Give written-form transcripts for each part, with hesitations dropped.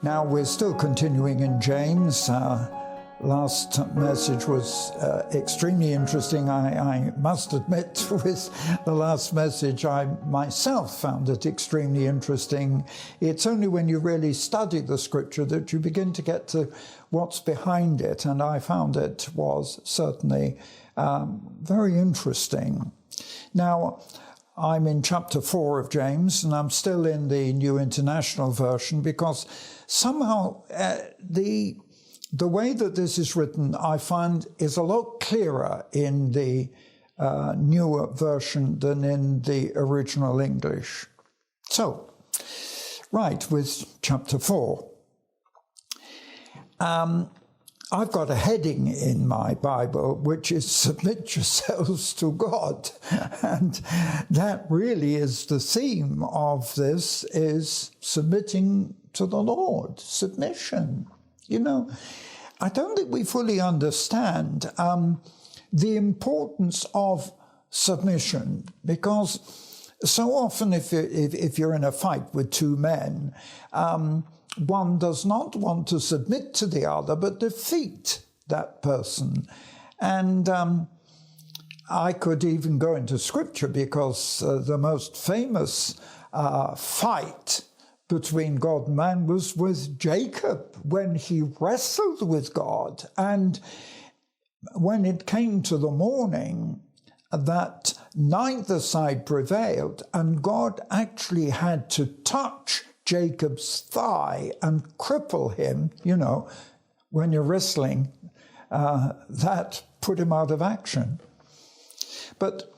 Now we're still continuing in James. Last message was extremely interesting. I must admit, with the last message, I myself found it extremely interesting. It's only when you really study the scripture that you begin to get to what's behind it, and I found it was certainly very interesting. Now, I'm in chapter 4 of James, and I'm still in the New International Version because somehow the way that this is written, I find, is a lot clearer in the newer version than in the original English. So, right, with chapter 4. I've got a heading in my Bible, which is submit yourselves to God. And that really is the theme of this, is submitting to the Lord, submission. You know, I don't think we fully understand the importance of submission, because so often if you're in a fight with two men, one does not want to submit to the other, but defeat that person. And I could even go into scripture, because the most famous fight between God and man was with Jacob when he wrestled with God. And when it came to the morning, that neither side prevailed, and God actually had to touch Jacob's thigh and cripple him. You know, when you're wrestling, that put him out of action. But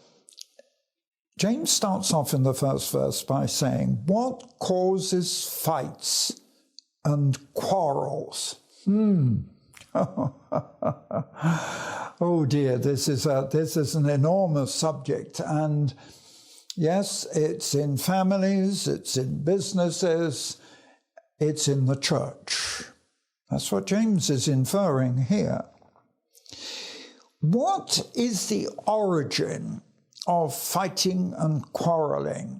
James starts off in the first verse by saying, what causes fights and quarrels? Oh dear, this is an enormous subject. And yes, it's in families, it's in businesses, it's in the church. That's what James is inferring here. What is the origin of fighting and quarreling?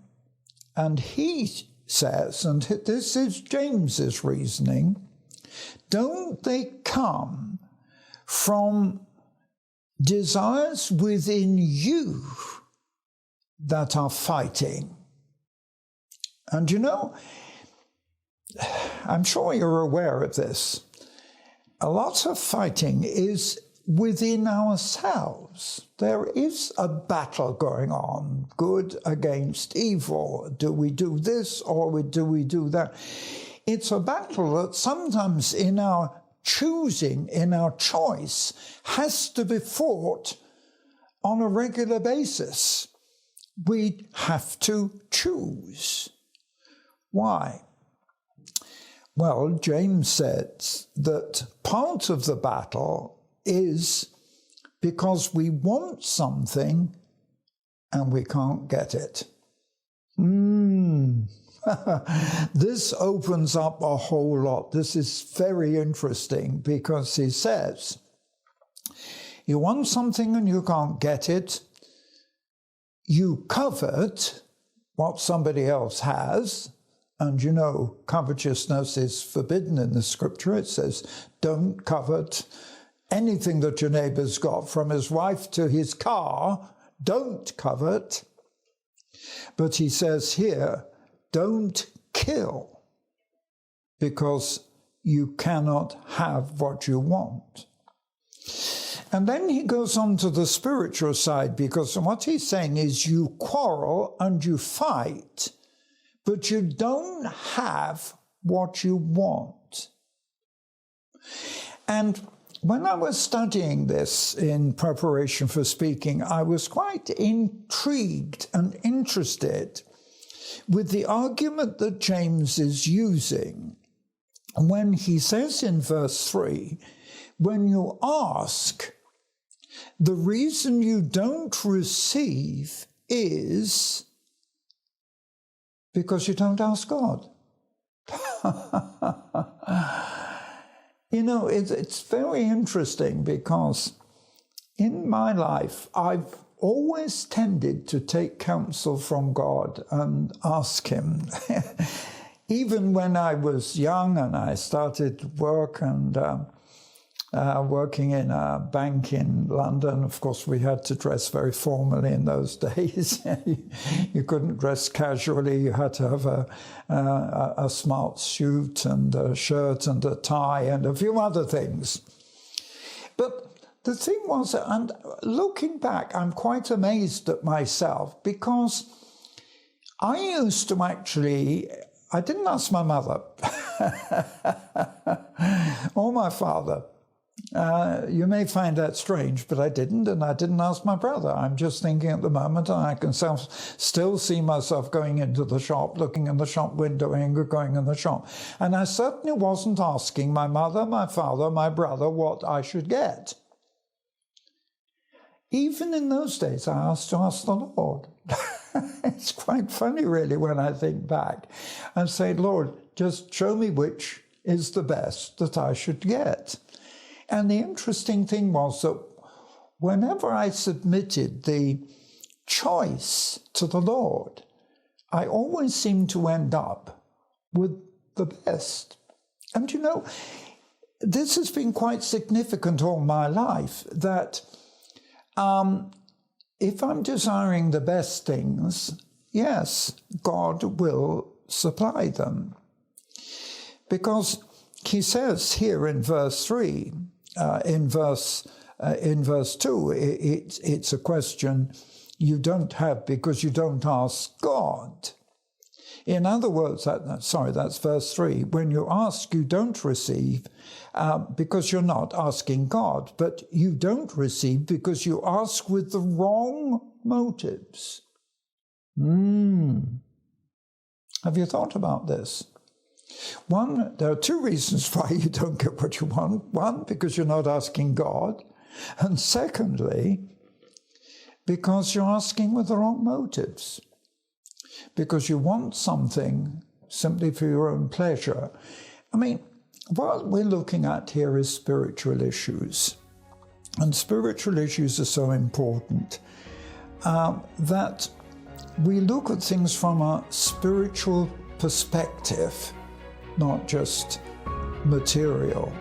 And he says, and this is James's reasoning, don't they come from desires within you that are fighting? And you know, I'm sure you're aware of this. A lot of fighting is within ourselves. There is a battle going on, good against evil. Do we do this or do we do that? It's a battle that sometimes in our choosing, in our choice, has to be fought on a regular basis. We have to choose. Why? Well, James says that part of the battle is because we want something and we can't get it. This opens up a whole lot. This is very interesting, because he says, you want something and you can't get it. You covet what somebody else has. And you know, covetousness is forbidden in the scripture. It says, don't covet anything that your neighbor's got, from his wife to his car. Don't covet. But he says here, don't kill, because you cannot have what you want. And then he goes on to the spiritual side, because what he's saying is you quarrel and you fight, but you don't have what you want. And when I was studying this in preparation for speaking, I was quite intrigued and interested with the argument that James is using when he says in verse 3, when you ask, the reason you don't receive is because you don't ask God. You know, it's very interesting, because in my life, I've always tended to take counsel from God and ask him, even when I was young and I started work and working in a bank in London, of course, we had to dress very formally in those days. You couldn't dress casually. You had to have a smart suit and a shirt and a tie and a few other things. But the thing was, and looking back, I'm quite amazed at myself, because I used to actually, I didn't ask my mother or my father. You may find that strange, but I didn't, and I didn't ask my brother. I'm just thinking at the moment, and I can still see myself going into the shop, looking in the shop window, and going in the shop. And I certainly wasn't asking my mother, my father, my brother what I should get. Even in those days, I asked to ask the Lord. It's quite funny, really, when I think back and say, Lord, just show me which is the best that I should get. And the interesting thing was that whenever I submitted the choice to the Lord, I always seemed to end up with the best. And you know, this has been quite significant all my life, that if I'm desiring the best things, yes, God will supply them. Because he says here in verse 3, in verse 2, it's a question you don't have because you don't ask God. In other words, that's verse 3. When you ask, you don't receive because you're not asking God, but you don't receive because you ask with the wrong motives. Have you thought about this? One, there are two reasons why you don't get what you want. One, because you're not asking God. And secondly, because you're asking with the wrong motives. Because you want something simply for your own pleasure. I mean, what we're looking at here is spiritual issues. And spiritual issues are so important that we look at things from a spiritual perspective, not just material.